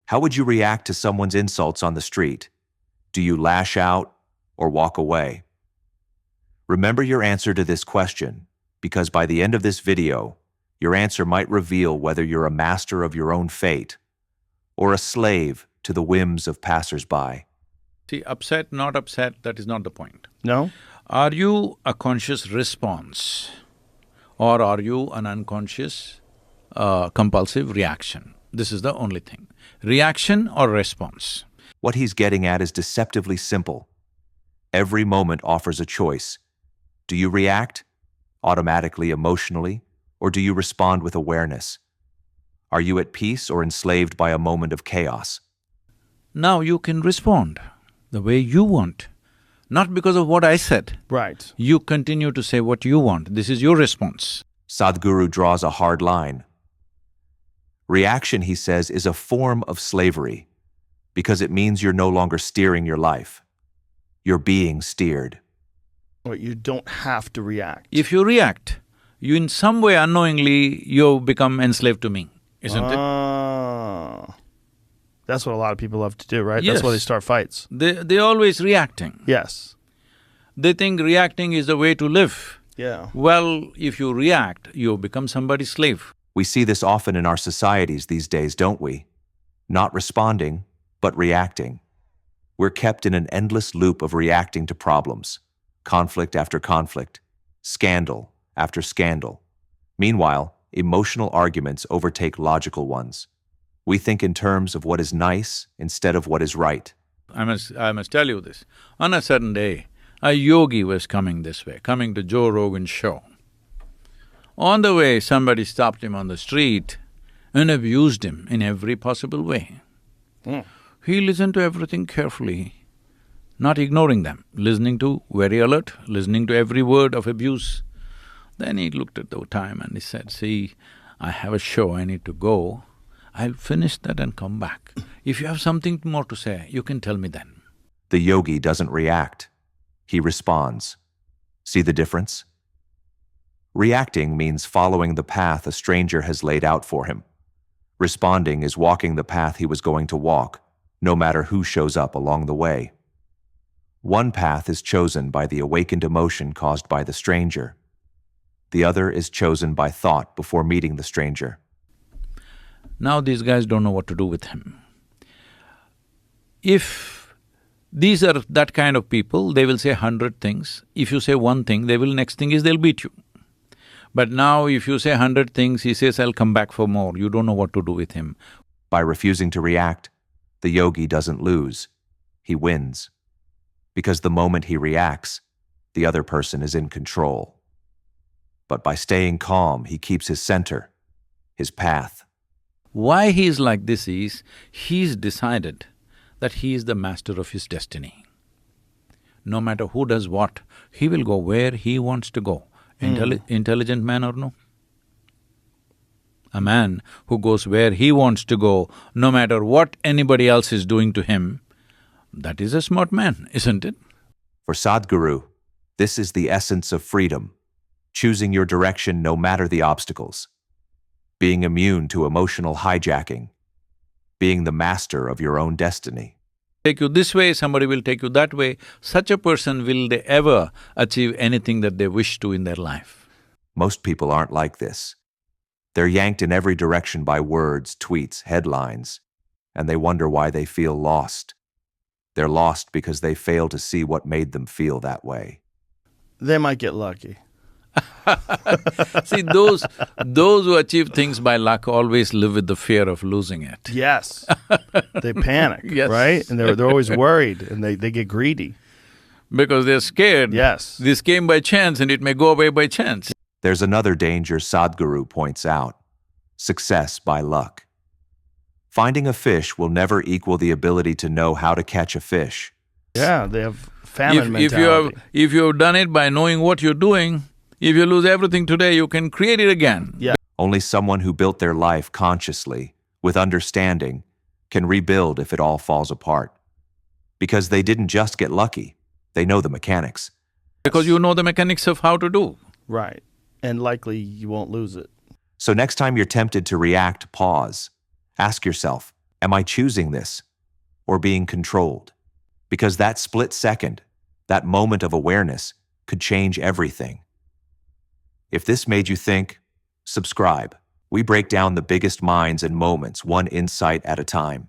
How would you react to someone's insults on the street? Do you lash out or walk away? Remember your answer to this question, because by the end of this video, your answer might reveal whether you're a master of your own fate or a slave to the whims of passers-by. See, upset, not upset, that is not the point. No? Are you a conscious response or are you an unconscious, compulsive reaction? This is the only thing. Reaction or response? What he's getting at is deceptively simple. Every moment offers a choice. Do you react, automatically, emotionally, or do you respond with awareness? Are you at peace or enslaved by a moment of chaos? Now you can respond the way you want, not because of what I said. Right. You continue to say what you want, this is your response. Sadhguru draws a hard line. Reaction, he says, is a form of slavery because it means you're no longer steering your life. You're being steered. Or you don't have to react. If you react, you in some way unknowingly, you become enslaved to me, isn't it? That's what a lot of people love to do, right? Yes. That's why they start fights. They're always reacting. Yes. They think reacting is the way to live. Yeah. Well, if you react, you become somebody's slave. We see this often in our societies these days, don't we? Not responding, but reacting. We're kept in an endless loop of reacting to problems, conflict after conflict, scandal after scandal. Meanwhile, emotional arguments overtake logical ones. We think in terms of what is nice instead of what is right. I must tell you this. On a certain day, a yogi was coming this way, coming to Joe Rogan's show. On the way, somebody stopped him on the street and abused him in every possible way. He listened to everything carefully, not ignoring them, listening to, very alert, listening to every word of abuse. Then he looked at the time and he said, "See, I have a show, I need to go. I'll finish that and come back. If you have something more to say, you can tell me then." The yogi doesn't react. He responds. See the difference? Reacting means following the path a stranger has laid out for him. Responding is walking the path he was going to walk, no matter who shows up along the way. One path is chosen by the awakened emotion caused by the stranger. The other is chosen by thought before meeting the stranger. Now these guys don't know what to do with him. If these are that kind of people, they will say 100 things. If you say one thing, next thing is they'll beat you. But now if you say 100 things, he says, "I'll come back for more." You don't know what to do with him. By refusing to react, the yogi doesn't lose, he wins. Because the moment he reacts, the other person is in control. But by staying calm, he keeps his center, his path. Why he's like this is, he's decided that he is the master of his destiny. No matter who does what, he will go where he wants to go. Intelligent man or no? A man who goes where he wants to go, no matter what anybody else is doing to him, that is a smart man, isn't it? For Sadhguru, this is the essence of freedom, choosing your direction no matter the obstacles, being immune to emotional hijacking, being the master of your own destiny. Take you this way, somebody will take you that way. Such a person, will they ever achieve anything that they wish to in their life? Most people aren't like this. They're yanked in every direction by words, tweets, headlines, and they wonder why they feel lost. They're lost because they fail to see what made them feel that way. They might get lucky. See, those who achieve things by luck always live with the fear of losing it. Yes. They panic, Yes. right? And they're always worried and they get greedy. Because they're scared. Yes. This came by chance and it may go away by chance. There's another danger Sadhguru points out: success by luck. Finding a fish will never equal the ability to know how to catch a fish. Yeah, they have famine mentality. If you have done it by knowing what you're doing, if you lose everything today, you can create it again. Yeah. Only someone who built their life consciously, with understanding, can rebuild if it all falls apart. Because they didn't just get lucky, they know the mechanics. Because you know the mechanics of how to do. Right. And likely you won't lose it. So next time you're tempted to react, pause. Ask yourself, Am I choosing this or being controlled? Because that split second, that moment of awareness, could change everything. If this made you think, subscribe. We break down the biggest minds and moments, one insight at a time.